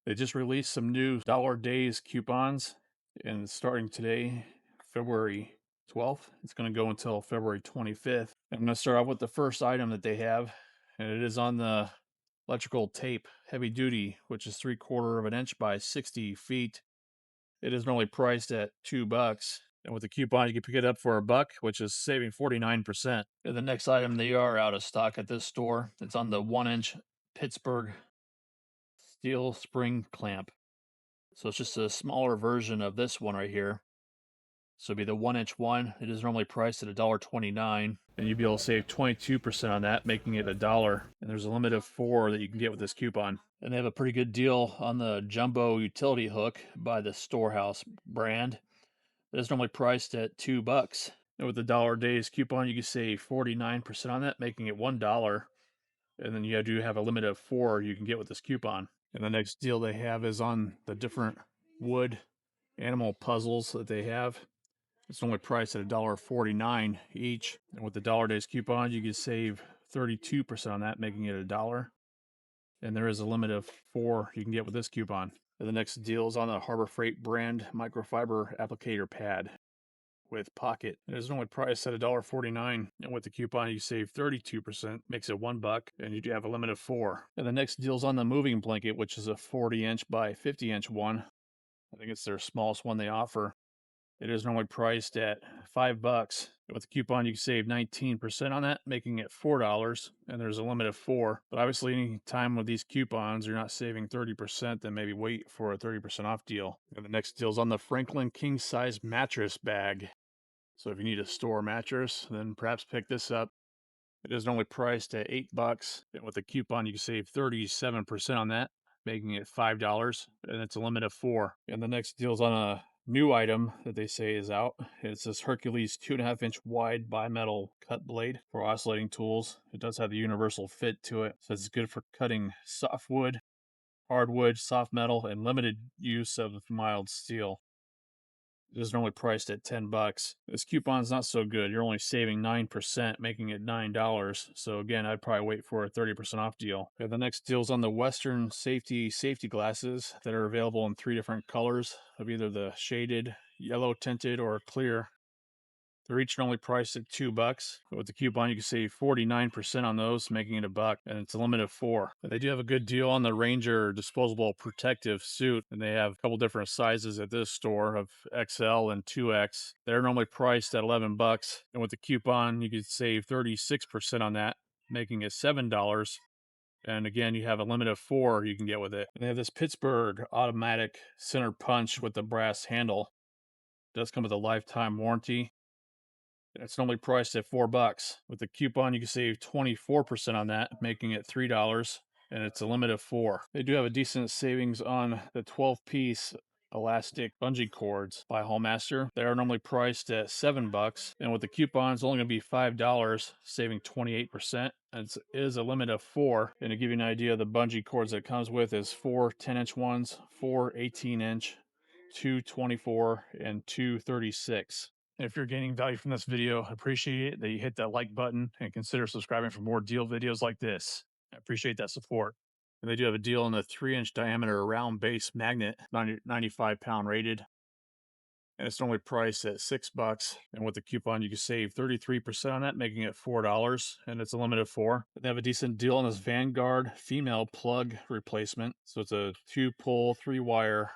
They just released some new Dollar Days coupons, and starting today, February 12th, it's going to go until February 25th. I'm going to start off with the first item that they have, and it is on the electrical tape, heavy duty, which is 3/4 of an inch by 60 feet. It is normally priced at $2, and with the coupon, you can pick it up for $1, which is saving 49%. And the next item, they are out of stock at this store. It's on the 1-inch Pittsburgh steel spring clamp. So it's just a smaller version of this one right here. So it'd be the 1-inch one. It is normally priced at $1.29, and you'd be able to save 22% on that, making it $1. And there's a limit of 4 that you can get with this coupon. And they have a pretty good deal on the jumbo utility hook by the Storehouse brand. It is normally priced at $2. And with the Dollar Days coupon, you can save 49% on that, making it $1. And then you do have a limit of 4 you can get with this coupon. And the next deal they have is on the different wood animal puzzles that they have. It's only priced at $1.49 each. And with the Dollar Days coupon, you can save 32% on that, making it $1. And there is a limit of 4 you can get with this coupon. And the next deal is on the Harbor Freight brand microfiber applicator pad with pocket. It is normally priced at $1.49, and with the coupon you save 32%, makes it $1, and you do have a limit of 4. And the next deal is on the moving blanket, which is a 40-inch by 50-inch one. I think it's their smallest one they offer. It is normally priced at $5. With the coupon, you can save 19% on that, making it $4, and there's a limit of 4. But obviously, any time with these coupons, you're not saving 30%, then maybe wait for a 30% off deal. And the next deal is on the Franklin King Size Mattress Bag. So if you need a store mattress, then perhaps pick this up. It is normally priced at $8, and with a coupon, you can save 37% on that, making it $5, and it's a limit of 4. And the next deal is on a new item that they say is out. It's this Hercules 2.5-inch wide bimetal cut blade for oscillating tools. It does have the universal fit to it, so it's good for cutting softwood, hardwood, soft metal, and limited use of mild steel. It is normally priced at $10. This coupon's not so good. You're only saving 9%, making it $9. So again, I'd probably wait for a 30% off deal. Okay, the next deal's on the Western safety glasses that are available in 3 different colors of either the shaded, yellow tinted, or clear. They're each normally priced at $2. But with the coupon, you can save 49% on those, making it $1, and it's a limit of 4. But they do have a good deal on the Ranger disposable protective suit, and they have a couple different sizes at this store of XL and 2X. They're normally priced at $11, and with the coupon, you can save 36% on that, making it $7. And again, you have a limit of 4 you can get with it. And they have this Pittsburgh automatic center punch with the brass handle. It does come with a lifetime warranty. It's normally priced at $4. With the coupon, you can save 24% on that, making it $3, and it's a limit of 4. They do have a decent savings on the 12-piece elastic bungee cords by Hallmaster. They are normally priced at $7, and with the coupon, it's only going to be $5, saving 28%. And it is a limit of 4. And to give you an idea, the bungee cords that it comes with is 4 10-inch ones, 4 18-inch, 2 24, and 2 36. If you're gaining value from this video, I appreciate it that you hit that like button and consider subscribing for more deal videos like this. I appreciate that support. And they do have a deal on the 3-inch diameter round base magnet, 95-pound rated. And it's normally priced at $6. And with the coupon, you can save 33% on that, making it $4. And it's a limit of 4. They have a decent deal on this Vanguard female plug replacement. So it's a 2-pull, 3-wire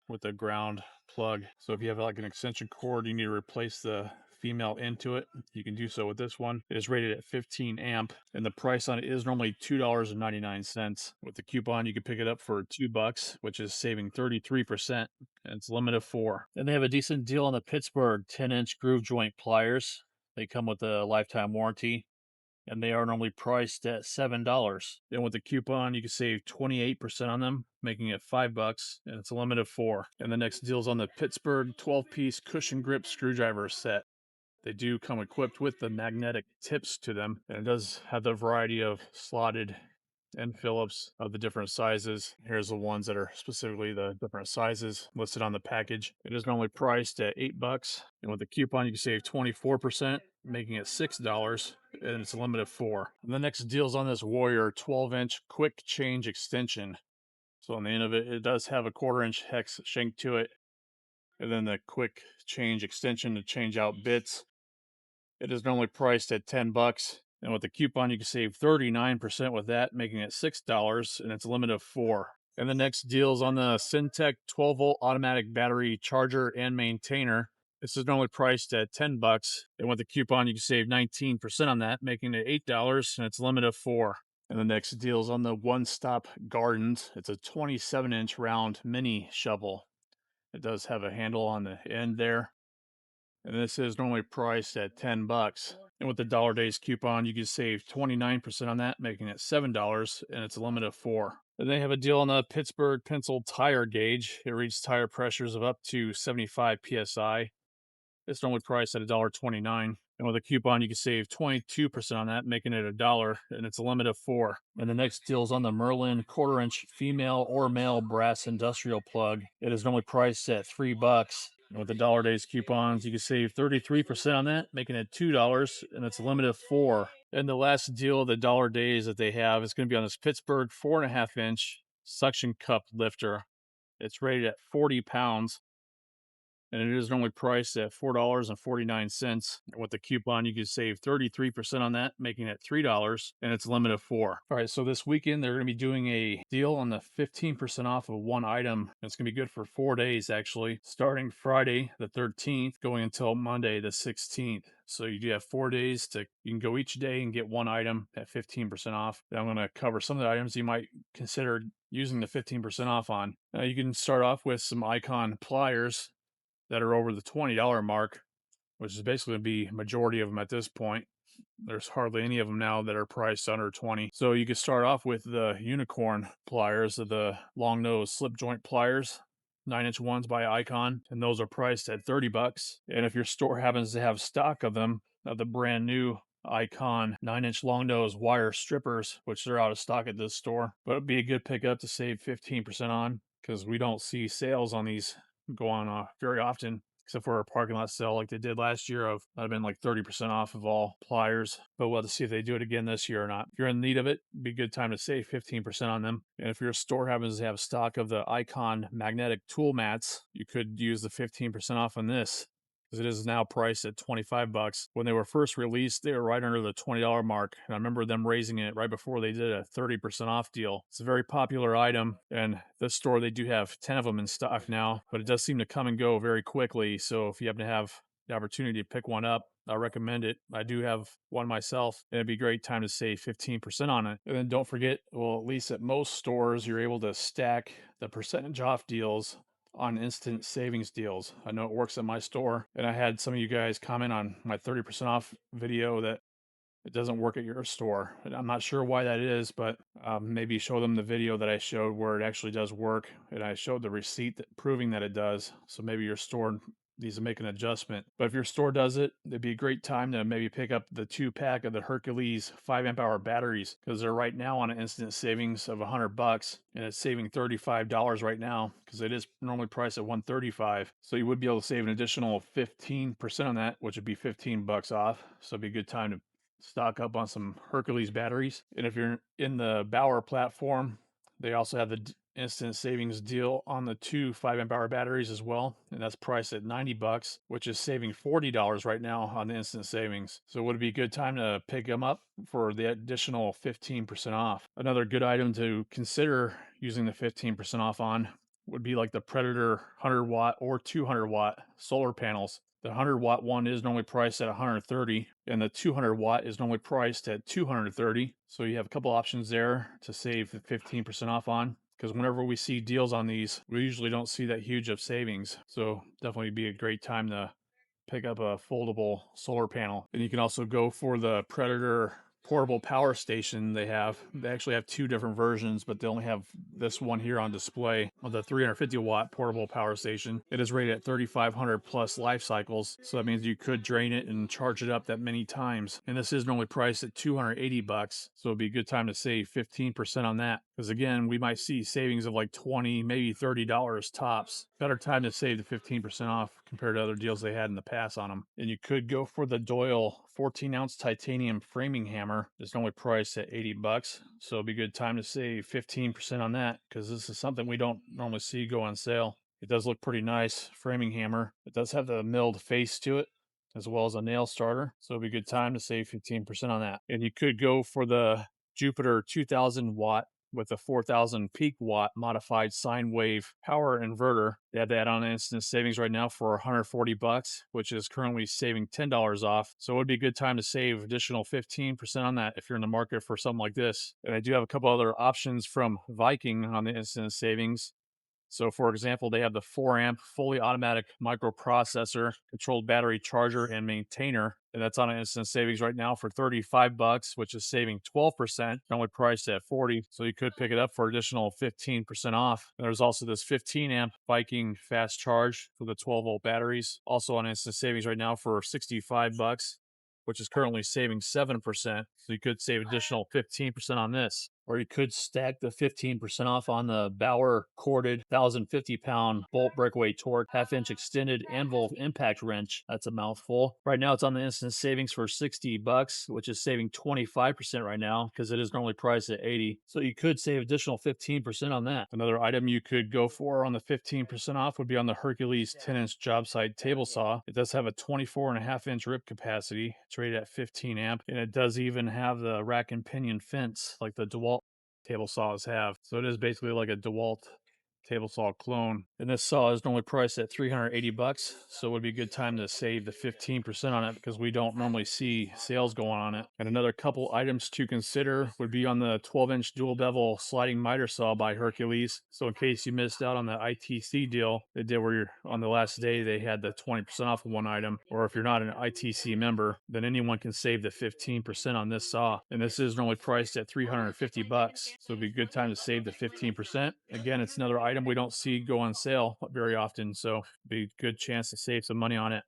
with a ground plug. So if you have like an extension cord, you need to replace the female into it, you can do so with this one. It is rated at 15 amp, and the price on it is normally $2.99. With the coupon, you can pick it up for $2, which is saving 33%, and it's a limit of 4. And they have a decent deal on the Pittsburgh 10-inch groove joint pliers. They come with a lifetime warranty, and they are normally priced at $7. And with the coupon, you can save 28% on them, making it $5, and it's a limit of 4. And the next deal is on the Pittsburgh 12-piece cushion grip screwdriver set. They do come equipped with the magnetic tips to them, and it does have the variety of slotted end Phillips of the different sizes. Here's the ones that are specifically the different sizes listed on the package. It is normally priced at $8, and with the coupon, you can save 24%, making it $6, and it's a limit of 4. And the next deal is on this Warrior 12-inch quick change extension. So on the end of it, it does have a 1/4 inch hex shank to it, and then the quick change extension to change out bits. It is normally priced at 10 bucks, and with the coupon you can save 39% with that, making it $6, and it's a limit of 4. And the next deal is on the Syntec 12-volt automatic battery charger and maintainer. This is normally priced at 10 bucks, and with the coupon you can save 19% on that, making it $8, and it's a limit of 4. And the next deal is on the One Stop Gardens. It's a 27-inch round mini shovel. It does have a handle on the end there, and this is normally priced at 10 bucks. And with the Dollar Days coupon, you can save 29% on that, making it $7, and it's a limit of 4. And they have a deal on the Pittsburgh pencil tire gauge. It reads tire pressures of up to 75 psi. It's normally priced at $1.29. And with a coupon, you can save 22% on that, making it $1, and it's a limit of 4. And the next deal is on the Merlin 1/4 inch female or male brass industrial plug. It is normally priced at 3 bucks. And with the Dollar Days coupons, you can save 33% on that, making it $2, and it's a limit of 4. And the last deal of the Dollar Days that they have is going to be on this Pittsburgh 4.5-inch suction cup lifter. It's rated at 40 pounds, and it is normally priced at $4.49. And with the coupon, you can save 33% on that, making it $3, and it's a limit of 4. All right, so this weekend they're going to be doing a deal on the 15% off of one item. It's going to be good for 4 days, actually, starting Friday the 13th, going until Monday the 16th. So you do have 4 days you can go each day and get one item at 15% off. Then I'm going to cover some of the items you might consider using the 15% off on. You can start off with some Icon pliers that are over the $20 mark, which is basically going to be majority of them at this point. There's hardly any of them now that are priced under 20. So you could start off with the unicorn pliers, the long nose slip joint pliers, 9-inch ones by Icon, and those are priced at 30 bucks. And if your store happens to have stock of them, of the brand new Icon 9-inch long nose wire strippers, which they're out of stock at this store, but it'd be a good pickup to save 15% on, because we don't see sales on these go on very often, except for a parking lot sale like they did last year of might have been like 30% off of all pliers. But we'll have to see if they do it again this year or not. If you're in need of it, it'd be a good time to save 15% on them. And if your store happens to have stock of the Icon magnetic tool mats, you could use the 15% off on this, because it is now priced at 25 bucks. When they were first released, they were right under the $20 mark. And I remember them raising it right before they did a 30% off deal. It's a very popular item, and this store, they do have 10 of them in stock now, but it does seem to come and go very quickly. So if you happen to have the opportunity to pick one up, I recommend it. I do have one myself, and it'd be a great time to save 15% on it. And then don't forget, well, at least at most stores, you're able to stack the percentage off deals on instant savings deals. I know it works at my store, and I had some of you guys comment on my 30% off video that it doesn't work at your store. And I'm not sure why that is, but maybe show them the video that I showed where it actually does work, and I showed the receipt proving that it does. So maybe your store needs to make an adjustment. But if your store does it, it'd be a great time to maybe pick up the 2-pack of the Hercules 5 amp hour batteries, because they're right now on an instant savings of $100, and it's saving $35 right now, because it is normally priced at $135. So you would be able to save an additional 15% on that, which would be $15 off. So it'd be a good time to stock up on some Hercules batteries. And if you're in the Bauer platform, they also have the instant savings deal on the 2 5 amp hour batteries as well, and that's priced at $90, which is saving $40 right now on the instant savings. So would it be a good time to pick them up for the additional 15% off? Another good item to consider using the 15% off on would be like the Predator 100-watt or 200-watt solar panels. The 100-watt one is normally priced at $130, and the 200-watt is normally priced at $230. So you have a couple options there to save 15% off on, because whenever we see deals on these, we usually don't see that huge of savings. So definitely be a great time to pick up a foldable solar panel. And you can also go for the Predator portable power station they have. They actually have 2 different versions, but they only have this one here on display with the 350-watt portable power station. It is rated at 3,500 plus life cycles, so that means you could drain it and charge it up that many times. And this is normally priced at $280, so it'd be a good time to save 15% on that, because again, we might see savings of like $20, maybe $30 tops. Better time to save the 15% off compared to other deals they had in the past on them. And you could go for the Doyle 14-ounce titanium framing hammer is normally priced at 80 bucks. So it'd be a good time to save 15% on that because this is something we don't normally see go on sale. It does look pretty nice, framing hammer. It does have the milled face to it as well as a nail starter. So it'd be a good time to save 15% on that. And you could go for the Jupiter 2000 watt with a 4000 peak watt modified sine wave power inverter. They have that on instant savings right now for 140 bucks, which is currently saving $10 off. So it would be a good time to save additional 15% on that if you're in the market for something like this. And I do have a couple other options from Viking on the instant savings. So, for example, they have the 4 amp fully automatic microprocessor, controlled battery charger, and maintainer. And that's on an instant savings right now for 35 bucks, which is saving 12%, only priced at 40. So you could pick it up for additional 15% off. And there's also this 15 amp Viking fast charge for the 12-volt batteries, also on instant savings right now for 65 bucks, which is currently saving 7%. So you could save additional 15% on this. Or you could stack the 15% off on the Bauer corded 1,050-pound bolt breakaway torque half-inch extended anvil impact wrench. That's a mouthful. Right now it's on the instant savings for 60 bucks, which is saving 25% right now because it is normally priced at 80. So you could save additional 15% on that. Another item you could go for on the 15% off would be on the Hercules 10-inch job site table saw. It does have a 24.5-inch rip capacity. It's rated at 15 amp, and it does even have the rack and pinion fence like the DeWalt table saws have. So it is basically like a DeWalt table saw clone. And this saw is normally priced at 380 bucks. So it would be a good time to save the 15% on it because we don't normally see sales going on it. And another couple items to consider would be on the 12-inch dual bevel sliding miter saw by Hercules. So in case you missed out on the ITC deal they did where you're on the last day they had the 20% off of one item, or if you're not an ITC member, then anyone can save the 15% on this saw. And this is normally priced at 350 bucks. So it'd be a good time to save the 15%. Again, it's another item we don't see go on sale very often, so it'd be a good chance to save some money on it.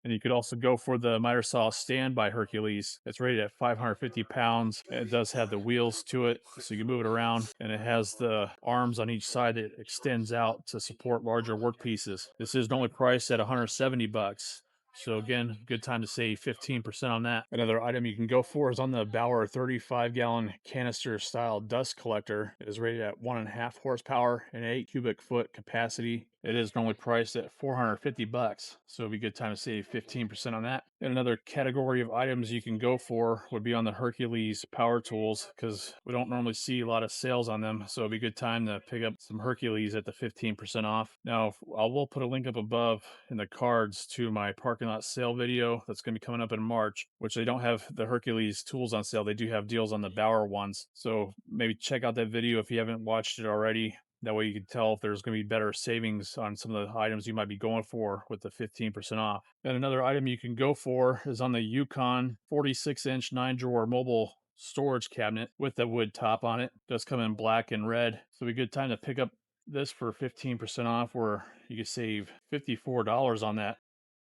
And you could also go for the miter saw stand by Hercules. It's rated at 550 pounds. It does have the wheels to it, so you can move it around. And it has the arms on each side that extends out to support larger work pieces. This is normally priced at 170 bucks. So again, good time to save 15% on that. Another item you can go for is on the Bauer 35-gallon canister style dust collector. It is rated at 1.5 horsepower and 8 cubic foot capacity. It is normally priced at 450 bucks. So it'd be a good time to save 15% on that. And another category of items you can go for would be on the Hercules power tools because we don't normally see a lot of sales on them. So it'd be a good time to pick up some Hercules at the 15% off. Now, I will put a link up above in the cards to my parking lot sale video that's going to be coming up in March, which they don't have the Hercules tools on sale. They do have deals on the Bauer ones. So maybe check out that video if you haven't watched it already. That way you can tell if there's going to be better savings on some of the items you might be going for with the 15% off. And another item you can go for is on the Yukon 46-inch 9-drawer mobile storage cabinet with the wood top on it. It does come in black and red. So it'd be a good time to pick up this for 15% off where you could save $54 on that,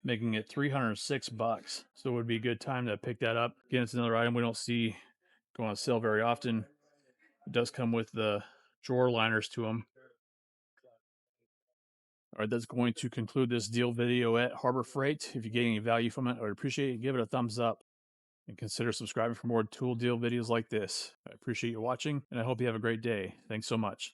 making it 306 bucks. So it would be a good time to pick that up. Again, it's another item we don't see go on sale very often. It does come with the drawer liners to them. All right, that's going to conclude this deal video at Harbor Freight. If you get any value from it, I would appreciate it. Give it a thumbs up and consider subscribing for more tool deal videos like this. I appreciate you watching, and I hope you have a great day. Thanks so much.